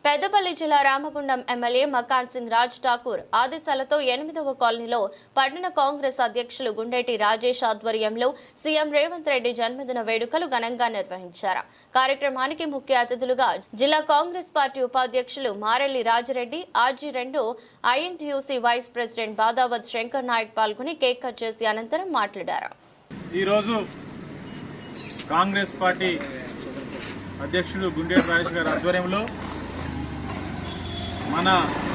పెద్దపల్లి జిల్లా రామగుండం ఎమ్మెల్యే మకాన్ సింగ్ రాజ్ ఠాకూర్ ఆదేశాలతో 8వ కాలనీలో పట్టణ కాంగ్రెస్ అధ్యక్షులు గుండేటి రాజేష్ ఆధ్వర్యంలో సీఎం రేవంత్ రెడ్డి జన్మదిన వేడుకలు ఘనంగా నిర్వహించారు. కార్యక్రమానికి ముఖ్య అతిథులుగా జిల్లా కాంగ్రెస్ పార్టీ ఉపాధ్యక్షులు Marelli Rajireddy, RG2 INTUC vice president Badavath Shankar Naik పాల్గొని కేక్ కట్ చేసి అనంతరం మాట్లాడారు. ఈ రోజు కాంగ్రెస్ పార్టీ అధ్యక్షుడు గుండేటి రాజేష్ గారి ఆధ్వర్యంలో మన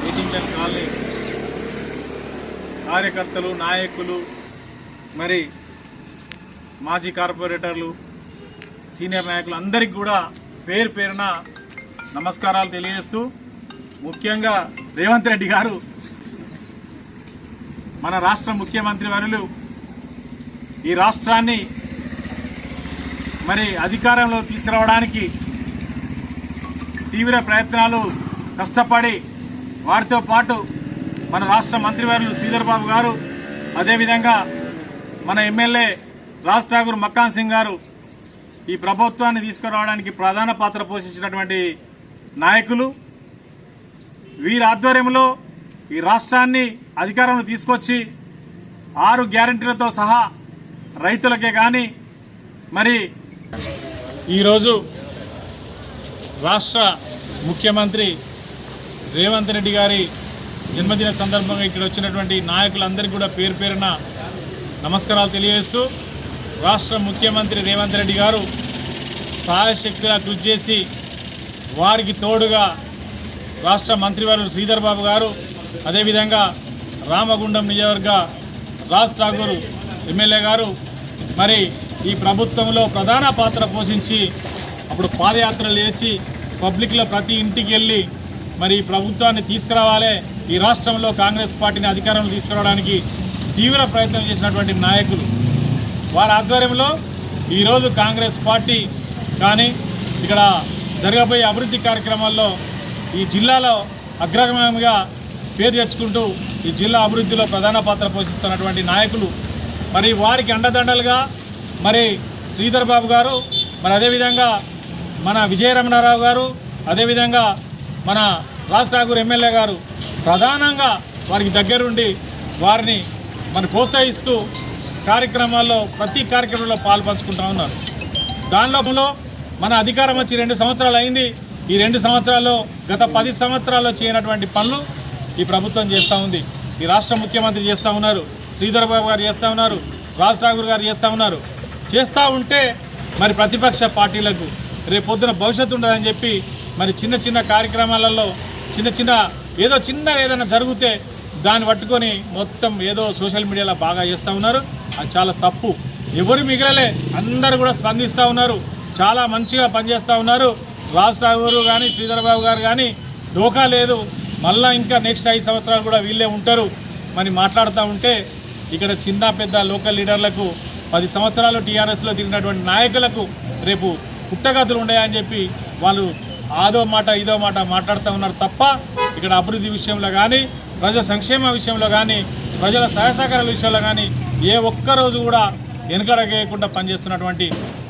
ఎయిటింగ్టన్ కాలనీ కార్యకర్తలు, నాయకులు, మరి మాజీ కార్పొరేటర్లు, సీనియర్ నాయకులు అందరికీ కూడా పేరు పేరున నమస్కారాలు తెలియజేస్తూ, ముఖ్యంగా రేవంత్ రెడ్డి గారు మన రాష్ట్ర ముఖ్యమంత్రి వర్యులు ఈ రాష్ట్రాన్ని మరి అధికారంలో తీసుకురావడానికి తీవ్ర ప్రయత్నాలు కష్టపడి వారితో పాటు మన రాష్ట్ర మంత్రివర్యులు శ్రీధర్ బాబు గారు, అదేవిధంగా మన ఎమ్మెల్యే రాజ్ ఠాకూర్ మకాన్ సింగ్ గారు ఈ ప్రభుత్వాన్ని తీసుకురావడానికి ప్రధాన పాత్ర పోషించినటువంటి నాయకులు. వీరి ఆధ్వర్యంలో ఈ రాష్ట్రాన్ని అధికారంలో తీసుకొచ్చి 6 గ్యారెంటీలతో సహా రైతులకే కానీ మరి ఈరోజు రాష్ట్ర ముఖ్యమంత్రి రేవంత్ రెడ్డి గారి జన్మదిన సందర్భంగా ఇక్కడ వచ్చినటువంటి నాయకులందరికీ కూడా పేరు పేరున నమస్కారాలు తెలియజేస్తూ, రాష్ట్ర ముఖ్యమంత్రి రేవంత్ రెడ్డి గారు సాయశక్తిగా కృషి చేసి వారికి తోడుగా రాష్ట్ర మంత్రివర్యులు శ్రీధర్ బాబు గారు, అదేవిధంగా రామగుండం నియోజకవర్గ రాజ్ ఠాకూర్ ఎమ్మెల్యే గారు మరి ఈ ప్రభుత్వంలో ప్రధాన పాత్ర పోషించి అప్పుడు పాదయాత్రలు చేసి పబ్లిక్లో ప్రతి ఇంటికి వెళ్ళి మరి ఈ ప్రభుత్వాన్ని తీసుకురావాలి, ఈ రాష్ట్రంలో కాంగ్రెస్ పార్టీని అధికారంలో తీసుకురావడానికి తీవ్ర ప్రయత్నం చేసినటువంటి నాయకులు. వారి ఆధ్వర్యంలో ఈరోజు కాంగ్రెస్ పార్టీ కానీ ఇక్కడ జరగబోయే అభివృద్ధి కార్యక్రమాల్లో ఈ జిల్లాలో అగ్రగామిగా పేరు తెచ్చుకుంటూ ఈ జిల్లా అభివృద్ధిలో ప్రధాన పాత్ర పోషిస్తున్నటువంటి నాయకులు. మరి వారికి అండదండలుగా మరి శ్రీధర్ బాబు గారు, మరి అదేవిధంగా మన విజయరమణారావు గారు, అదేవిధంగా మన రాజ్ ఠాకూర్ ఎమ్మెల్యే గారు ప్రధానంగా వారికి దగ్గరుండి వారిని మరి ప్రోత్సహిస్తూ కార్యక్రమాల్లో ప్రతి కార్యక్రమంలో పాల్పంచుకుంటూ ఉన్నారు. దానిలో మన అధికారం వచ్చి 2 సంవత్సరాలు అయింది. ఈ 2 సంవత్సరాల్లో గత 10 సంవత్సరాల్లో చేయనటువంటి పనులు ఈ ప్రభుత్వం చేస్తూ ఉంది. ఈ రాష్ట్ర ముఖ్యమంత్రి చేస్తూ ఉన్నారు, శ్రీధర్ బాబు గారు చేస్తూ ఉన్నారు, రాజ్ ఠాకూర్ గారు చేస్తూ ఉన్నారు. చేస్తూ ఉంటే మరి ప్రతిపక్ష పార్టీలకు రేపొద్దున భవిష్యత్తు ఉండదని చెప్పి మరి చిన్న చిన్న కార్యక్రమాలలో ఏదైనా జరిగితే దాన్ని పట్టుకొని మొత్తం ఏదో సోషల్ మీడియాలో బాగా చేస్తూ ఉన్నారు. అది చాలా తప్పు. ఎవరు మిగలలే, అందరూ కూడా స్పందిస్తూ ఉన్నారు, చాలా మంచిగా పనిచేస్తూ ఉన్నారు. రాజ్ ఠాకూర్ కానీ శ్రీధర్ బాబు గారు కానీ డోకా లేదు. మళ్ళీ ఇంకా నెక్స్ట్ 5 సంవత్సరాలు కూడా వీళ్ళే ఉంటారు. మరి మాట్లాడుతూ ఉంటే ఇక్కడ చిన్న పెద్ద లోకల్ లీడర్లకు 10 సంవత్సరాలు టీఆర్ఎస్లో తిరిగినటువంటి నాయకులకు రేపు పుట్టగతులు ఉన్నాయని చెప్పి వాళ్ళు ఆదో మాట ఇదో మాట మాట్లాడుతూ ఉన్నారు తప్ప ఇక్కడ అభివృద్ధి విషయంలో కానీ, ప్రజల సంక్షేమ విషయంలో కానీ, ప్రజల సహాయ సహకారాల విషయంలో కానీ ఏ ఒక్కరోజు కూడా వెనుకడగేయకుండా పనిచేస్తున్నటువంటి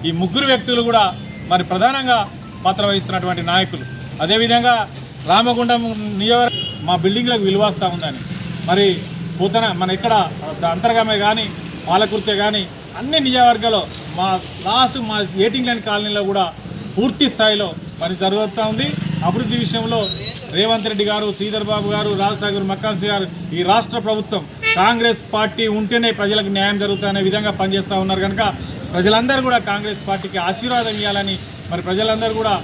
ఈ 3 వ్యక్తులు కూడా మరి ప్రధానంగా పాత్ర వహిస్తున్నటువంటి నాయకులు. అదేవిధంగా రామగుండం నియోజకవర్గం మా బిల్డింగ్లకు విలువస్తూ ఉందని మరి పోతన మన ఇక్కడ అంతర్గామే కానీ పాలకుర్తే కానీ అన్ని నియోజకవర్గాల్లో మా ఎయిటింగ్టన్ కాలనీలో కూడా పూర్తి స్థాయిలో పని జరుగుతూ ఉంది. అభివృద్ధి విషయంలో రేవంత్ రెడ్డి గారు, శ్రీధర్ బాబు గారు, రాజ్ ఠాకూర్ మకాన్ సింగ్ గారు, ఈ రాష్ట్ర ప్రభుత్వం కాంగ్రెస్ పార్టీ ఉంటేనే ప్రజలకు న్యాయం జరుగుతుందనే విధంగా పనిచేస్తూ ఉన్నారు. కనుక ప్రజలందరూ కూడా కాంగ్రెస్ పార్టీకి ఆశీర్వాదం ఇవ్వాలని, మరి ప్రజలందరూ కూడా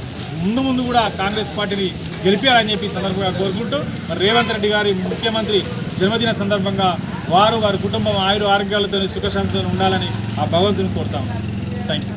ముందు కూడా కాంగ్రెస్ పార్టీని గెలిపించాలని చెప్పి సందర్భంగా కోరుకుంటూ మరి రేవంత్ రెడ్డి గారి ముఖ్యమంత్రి జన్మదిన సందర్భంగా వారి కుటుంబం ఆయుర ఆరోగ్యాలతో సుఖశాంతితో ఉండాలని ఆ భగవంతుని కోరుతాము. Thank you.